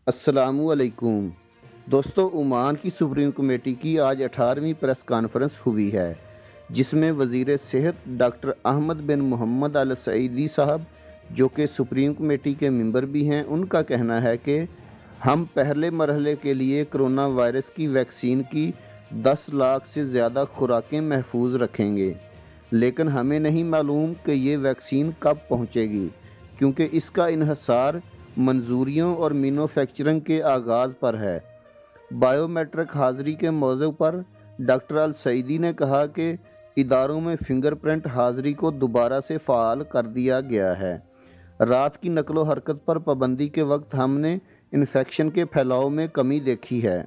अस्सलामुअलैकुम दोस्तों, ओमान की सुप्रीम कमेटी की आज 18वीं प्रेस कॉन्फ्रेंस हुई है, जिसमें वज़ीर सेहत डॉक्टर अहमद बिन मोहम्मद अल सईदी साहब, जो कि सुप्रीम कमेटी के मेंबर भी हैं, उनका कहना है कि हम पहले मरहले के लिए कोरोना वायरस की वैक्सीन की 10 लाख से ज़्यादा खुराकें महफूज रखेंगे, लेकिन हमें नहीं मालूम कि ये वैक्सीन कब पहुँचेगी, क्योंकि इसका इन्हसार मंजूरियों और मैन्युफैक्चरिंग के आगाज़ पर है। बायोमेट्रिक हाज़िरी के मौजू पर डॉक्टर अल सईदी ने कहा कि इदारों में फिंगरप्रिंट हाज़िरी को दोबारा से फ़ाल कर दिया गया है। रात की नकलो हरकत पर पाबंदी के वक्त हमने इन्फेक्शन के फैलाव में कमी देखी है।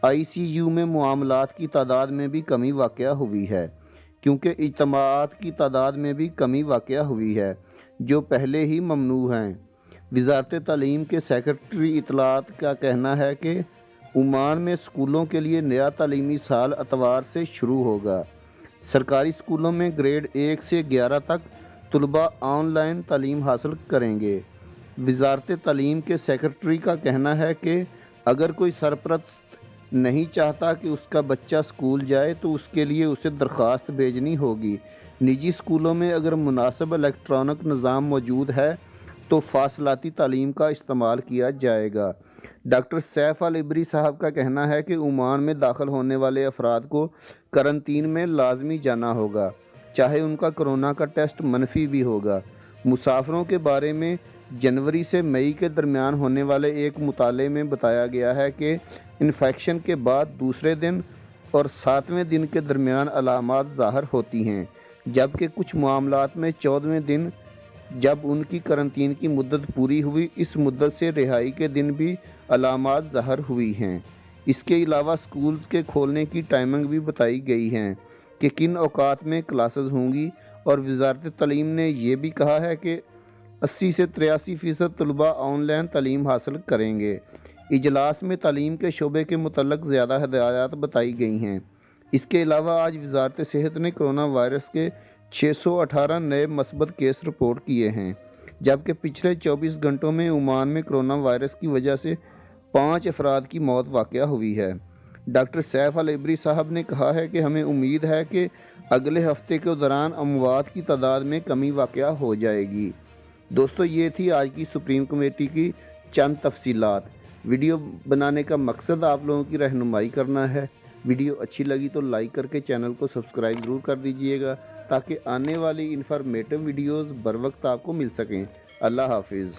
आईसीयू में मामलात की तादाद में भी कमी वाक़या हुई है, क्योंकि इज्तिमाआत की तादाद में भी कमी वाक़या हुई है, जो पहले ही ममनू हैं। वज़ारत तालीम के सेक्रेटरी इत्तलात का कहना है कि ओमान में स्कूलों के लिए नया तालीमी साल अतवार से शुरू होगा। सरकारी स्कूलों में ग्रेड 1 से 11 तक तलबा ऑनलाइन तालीम हासिल करेंगे। वज़ारत तालीम के सेक्रेटरी का कहना है कि अगर कोई सरपरस्त नहीं चाहता कि उसका बच्चा स्कूल जाए तो उसके लिए उसे दरख्वास्त भेजनी होगी। निजी स्कूलों में अगर मुनासिब इलेक्ट्रॉनिक निज़ाम मौजूद है तो फासलाती तालीम का इस्तेमाल किया जाएगा। डॉक्टर सैफ अल इबरी साहब का कहना है कि ओमान में दाखिल होने वाले अफराद को करंटीन में लाजमी जाना होगा, चाहे उनका कोरोना का टेस्ट मनफी भी होगा। मुसाफिरों के बारे में जनवरी से मई के दरमियान होने वाले एक मुताले में बताया गया है कि इन्फेक्शन के बाद दूसरे दिन और 7वें दिन के दरमियान अलामात ज़ाहिर होती हैं, जबकि कुछ मामलात में 14वें दिन जब उनकी करंटीन की मुद्दत पूरी हुई, इस मुद्दत से रिहाई के दिन भी अलामात ज़ाहिर हुई हैं। इसके अलावा स्कूल्स के खोलने की टाइमिंग भी बताई गई हैं कि किन औकात में क्लासेस होंगी, और वज़ारत तालीम ने यह भी कहा है कि 80 से 83% तलबा ऑनलाइन तालीम हासिल करेंगे। इजलास में तालीम के शोबे के मुतल्लिक़ ज़्यादा हिदायत बताई गई हैं। इसके अलावा आज वज़ारत सेहत ने कोरोना वायरस के 618 नए मस्बत केस रिपोर्ट किए हैं, जबकि पिछले 24 घंटों में ओमान में कोरोना वायरस की वजह से 5 अफराद की मौत वाक़या हुई है। डॉक्टर सैफ अल इबरी साहब ने कहा है कि हमें उम्मीद है कि अगले हफ्ते के दौरान अमवात की तादाद में कमी वाक़या हो जाएगी। दोस्तों, ये थी आज की सुप्रीम कमेटी की चंद तफसीलात। वीडियो बनाने का मकसद आप लोगों की रहनुमाई करना है। वीडियो अच्छी लगी तो लाइक करके चैनल को सब्सक्राइब ज़रूर कर दीजिएगा, ताकि आने वाली इन्फॉर्मेटिव वीडियोज़ बर वक्त आपको मिल सकें। अल्लाह हाफिज़।